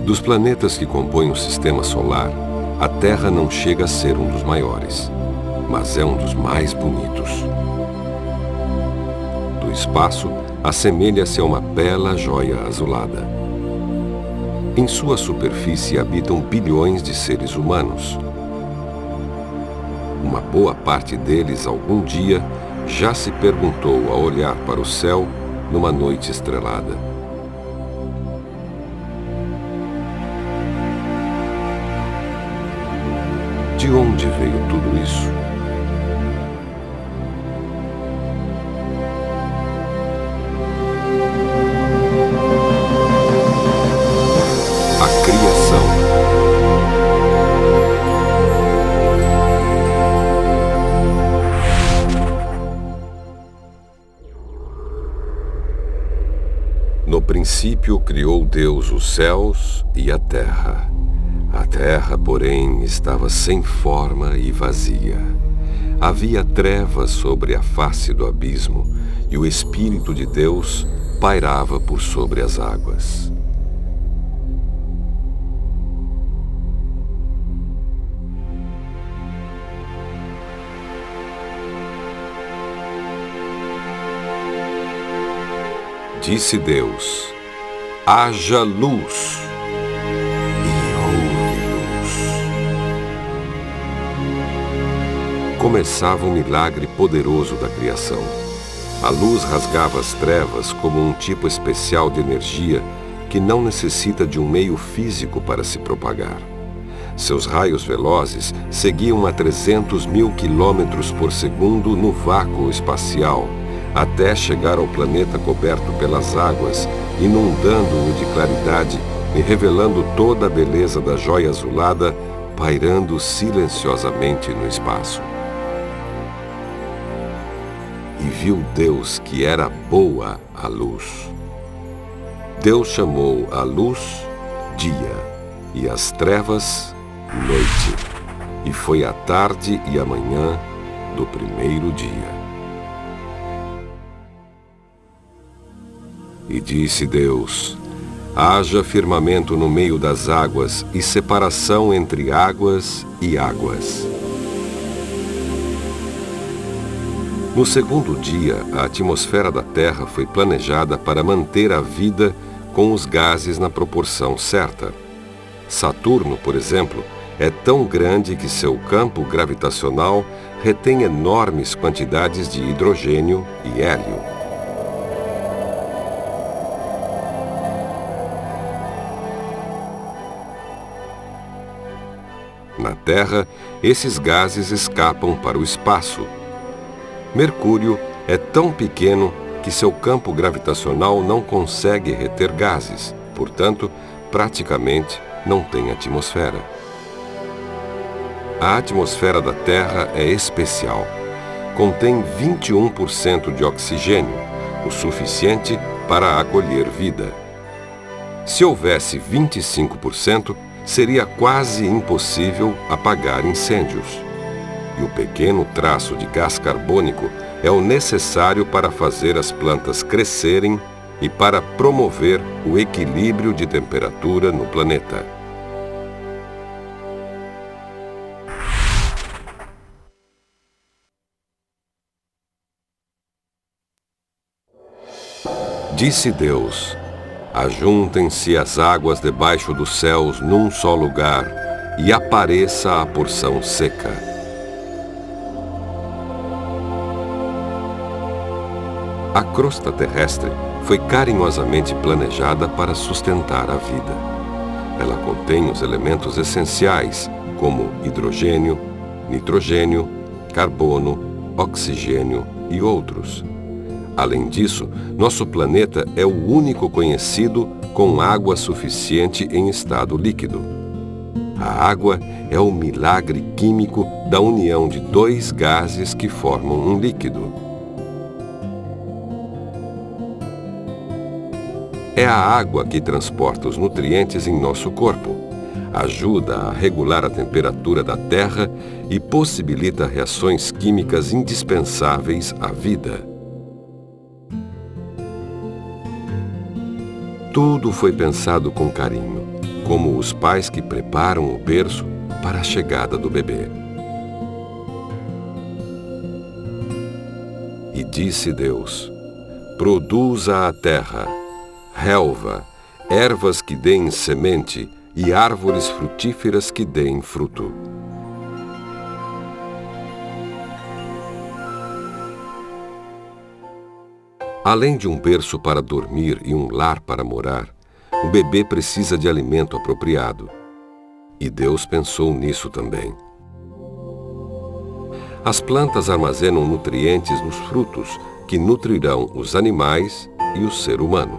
Dos planetas que compõem o Sistema Solar, a Terra não chega a ser um dos maiores, mas é um dos mais bonitos. Do espaço, assemelha-se a uma bela joia azulada. Em sua superfície habitam bilhões de seres humanos. Uma boa parte deles, algum dia, já se perguntou ao olhar para o céu numa noite estrelada: de onde veio tudo isso? A criação. No princípio criou Deus os céus e a terra. A terra, porém, estava sem forma e vazia. Havia trevas sobre a face do abismo, e o Espírito de Deus pairava por sobre as águas. Disse Deus: haja luz. Começava o milagre poderoso da criação. A luz rasgava as trevas como um tipo especial de energia que não necessita de um meio físico para se propagar. Seus raios velozes seguiam a 300 mil quilômetros por segundo no vácuo espacial, até chegar ao planeta coberto pelas águas, inundando-o de claridade e revelando toda a beleza da joia azulada, pairando silenciosamente no espaço. E viu Deus que era boa a luz. Deus chamou a luz dia e as trevas noite. E foi a tarde e a manhã do primeiro dia. E disse Deus: haja firmamento no meio das águas e separação entre águas e águas. No segundo dia, a atmosfera da Terra foi planejada para manter a vida com os gases na proporção certa. Saturno, por exemplo, é tão grande que seu campo gravitacional retém enormes quantidades de hidrogênio e hélio. Na Terra, esses gases escapam para o espaço. Mercúrio é tão pequeno que seu campo gravitacional não consegue reter gases, portanto, praticamente não tem atmosfera. A atmosfera da Terra é especial. Contém 21% de oxigênio, o suficiente para acolher vida. Se houvesse 25%, seria quase impossível apagar incêndios. E o pequeno traço de gás carbônico é o necessário para fazer as plantas crescerem e para promover o equilíbrio de temperatura no planeta. Disse Deus: ajuntem-se as águas debaixo dos céus num só lugar, e apareça a porção seca. A crosta terrestre foi carinhosamente planejada para sustentar a vida. Ela contém os elementos essenciais, como hidrogênio, nitrogênio, carbono, oxigênio e outros. Além disso, nosso planeta é o único conhecido com água suficiente em estado líquido. A água é o milagre químico da união de dois gases que formam um líquido. É a água que transporta os nutrientes em nosso corpo, ajuda a regular a temperatura da Terra e possibilita reações químicas indispensáveis à vida. Tudo foi pensado com carinho. como os pais que preparam o berço para a chegada do bebê. E disse Deus: produza a terra, relva, ervas que deem semente e árvores frutíferas que deem fruto. Além de um berço para dormir e um lar para morar, o bebê precisa de alimento apropriado. E Deus pensou nisso também. As plantas armazenam nutrientes nos frutos, que nutrirão os animais e o ser humano.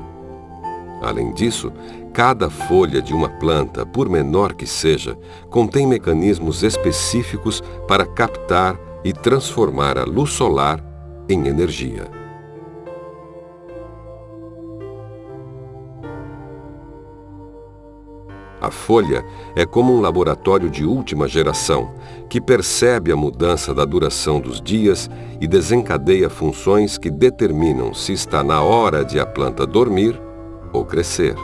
Além disso, cada folha de uma planta, por menor que seja, contém mecanismos específicos para captar e transformar a luz solar em energia. A folha é como um laboratório de última geração, que percebe a mudança da duração dos dias e desencadeia funções que determinam se está na hora de a planta dormir ou crescer.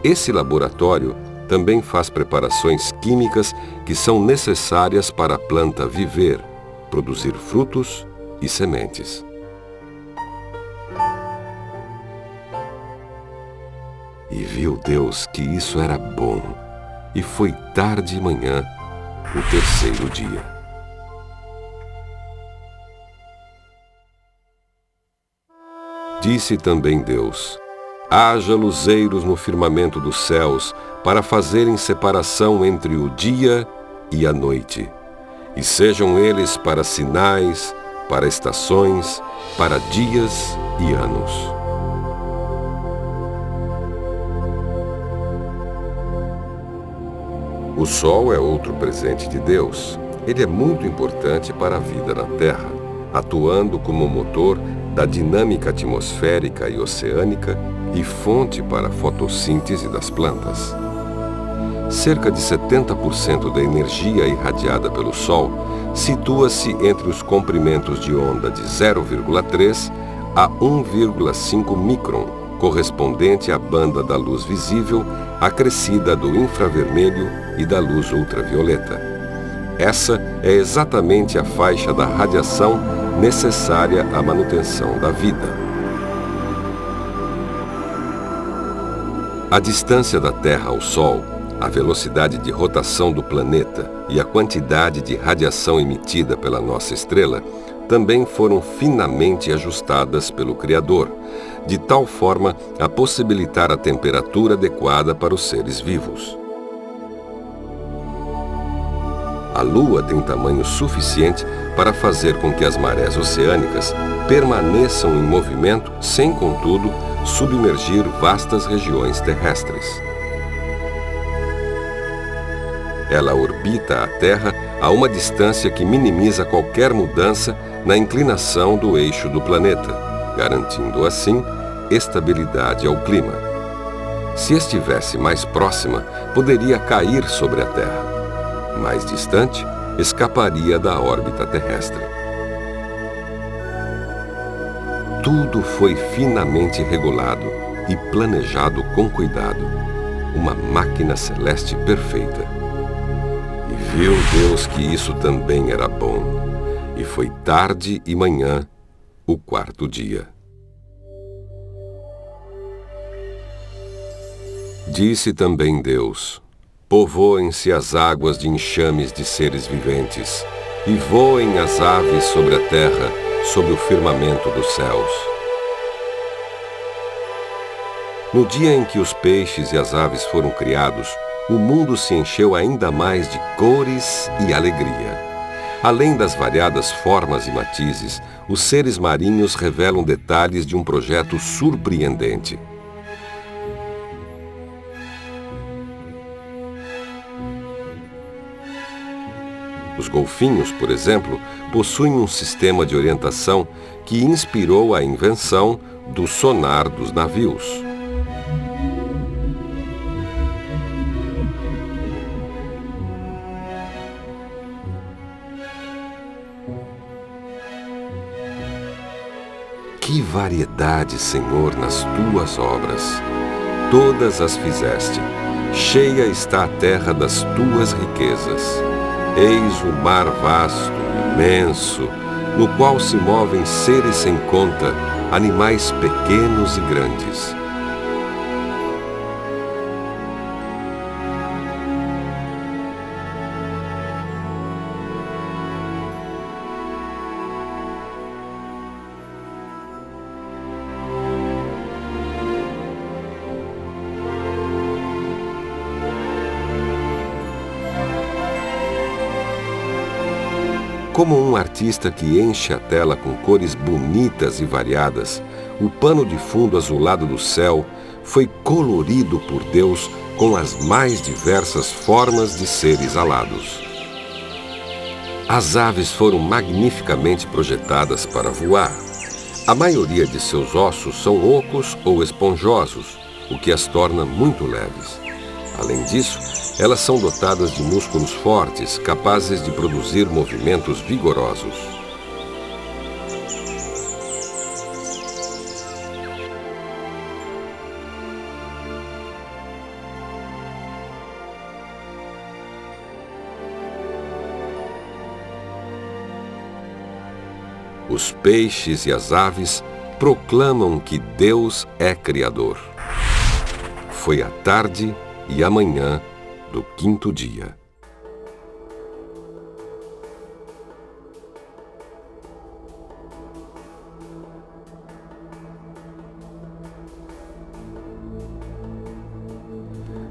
Esse laboratório também faz preparações químicas que são necessárias para a planta viver, produzir frutos e sementes. E viu Deus que isso era bom, e foi tarde e manhã, o terceiro dia. Disse também Deus: haja luzeiros no firmamento dos céus, para fazerem separação entre o dia e a noite, e sejam eles para sinais, para estações, para dias e anos. O Sol é outro presente de Deus. Ele é muito importante para a vida na Terra, atuando como motor da dinâmica atmosférica e oceânica e fonte para a fotossíntese das plantas. Cerca de 70% da energia irradiada pelo Sol situa-se entre os comprimentos de onda de 0,3 a 1,5 micron, correspondente à banda da luz visível, acrescida do infravermelho e da luz ultravioleta. Essa é exatamente a faixa da radiação necessária à manutenção da vida. A distância da Terra ao Sol, a velocidade de rotação do planeta e a quantidade de radiação emitida pela nossa estrela também foram finamente ajustadas pelo Criador, de tal forma a possibilitar a temperatura adequada para os seres vivos. A Lua tem tamanho suficiente para fazer com que as marés oceânicas permaneçam em movimento sem, contudo, submergir vastas regiões terrestres. Ela orbita a Terra a uma distância que minimiza qualquer mudança na inclinação do eixo do planeta, garantindo assim estabilidade ao clima. Se estivesse mais próxima, poderia cair sobre a Terra. Mais distante, escaparia da órbita terrestre. Tudo foi finamente regulado e planejado com cuidado. Uma máquina celeste perfeita. E viu Deus que isso também era bom. E foi tarde e manhã, o quarto dia. Disse também Deus: povoem-se as águas de enxames de seres viventes, e voem as aves sobre a terra, sob o firmamento dos céus. No dia em que os peixes e as aves foram criados, o mundo se encheu ainda mais de cores e alegria. Além das variadas formas e matizes, os seres marinhos revelam detalhes de um projeto surpreendente. Os golfinhos, por exemplo, possuem um sistema de orientação que inspirou a invenção do sonar dos navios. Que variedade, Senhor, nas tuas obras! todas as fizeste. Cheia está a terra das tuas riquezas. Eis o mar vasto, imenso, no qual se movem seres sem conta, animais pequenos e grandes. Como um artista que enche a tela com cores bonitas e variadas, o pano de fundo azulado do céu foi colorido por Deus com as mais diversas formas de seres alados. As aves foram magnificamente projetadas para voar. A maioria de seus ossos são ocos ou esponjosos, o que as torna muito leves. Além disso, elas são dotadas de músculos fortes, capazes de produzir movimentos vigorosos. Os peixes e as aves proclamam que Deus é Criador. Foi a tarde e a manhã do quinto dia.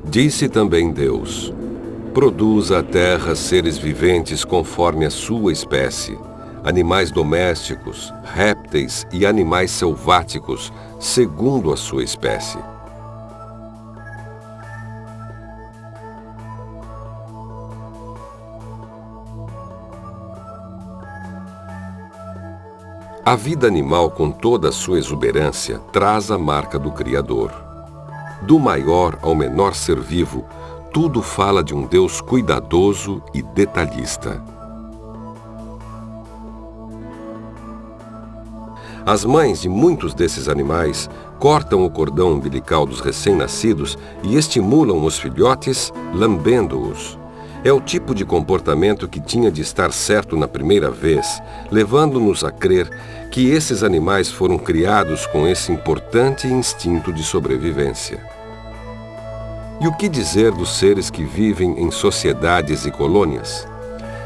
Disse também Deus: produza a terra seres viventes conforme a sua espécie, animais domésticos, répteis e animais selváticos, segundo a sua espécie. A vida animal, com toda a sua exuberância, traz a marca do Criador. Do maior ao menor ser vivo, tudo fala de um Deus cuidadoso e detalhista. As mães de muitos desses animais cortam o cordão umbilical dos recém-nascidos e estimulam os filhotes, lambendo-os. É o tipo de comportamento que tinha de estar certo na primeira vez, levando-nos a crer que esses animais foram criados com esse importante instinto de sobrevivência. E o que dizer dos seres que vivem em sociedades e colônias?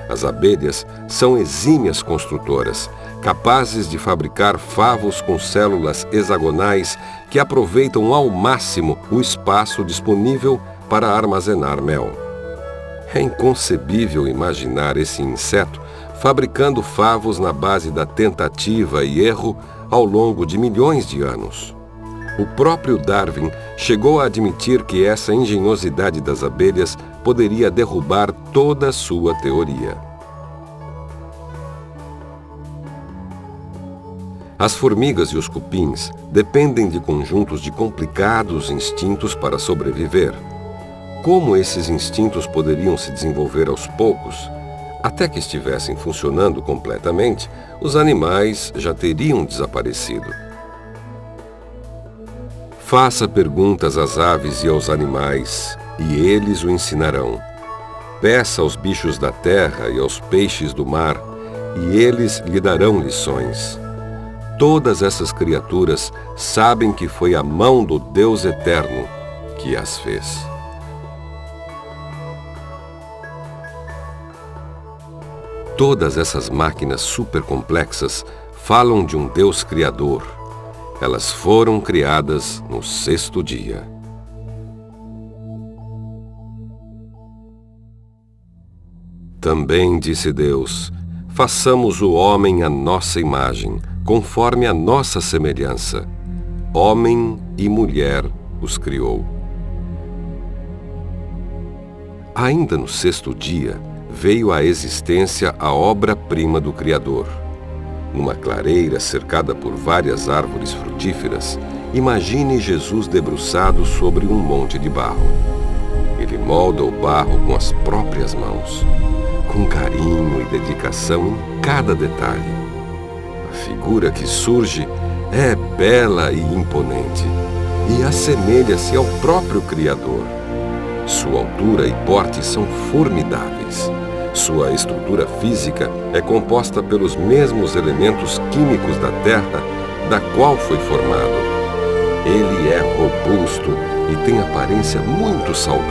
As abelhas são exímias construtoras, capazes de fabricar favos com células hexagonais que aproveitam ao máximo o espaço disponível para armazenar mel. É inconcebível imaginar esse inseto fabricando favos na base da tentativa e erro ao longo de milhões de anos. O próprio Darwin chegou a admitir que essa engenhosidade das abelhas poderia derrubar toda a sua teoria. As formigas e os cupins dependem de conjuntos de complicados instintos para sobreviver. Como esses instintos poderiam se desenvolver aos poucos? Até que estivessem funcionando completamente, os animais já teriam desaparecido. Faça perguntas às aves e aos animais, e eles o ensinarão. Peça aos bichos da terra e aos peixes do mar, e eles lhe darão lições. Todas essas criaturas sabem que foi a mão do Deus Eterno que as fez. Todas essas máquinas supercomplexas falam de um Deus Criador. Elas foram criadas no sexto dia. Também disse Deus: façamos o homem à nossa imagem, conforme a nossa semelhança. Homem e mulher os criou. Ainda no sexto dia, veio à existência a obra-prima do Criador. Numa clareira cercada por várias árvores frutíferas, imagine Jesus debruçado sobre um monte de barro. Ele molda o barro com as próprias mãos, com carinho e dedicação em cada detalhe. A figura que surge é bela e imponente. e assemelha-se ao próprio Criador. Sua altura e porte são formidáveis. Sua estrutura física é composta pelos mesmos elementos químicos da Terra, da qual foi formado. Ele é robusto e tem aparência muito saudável.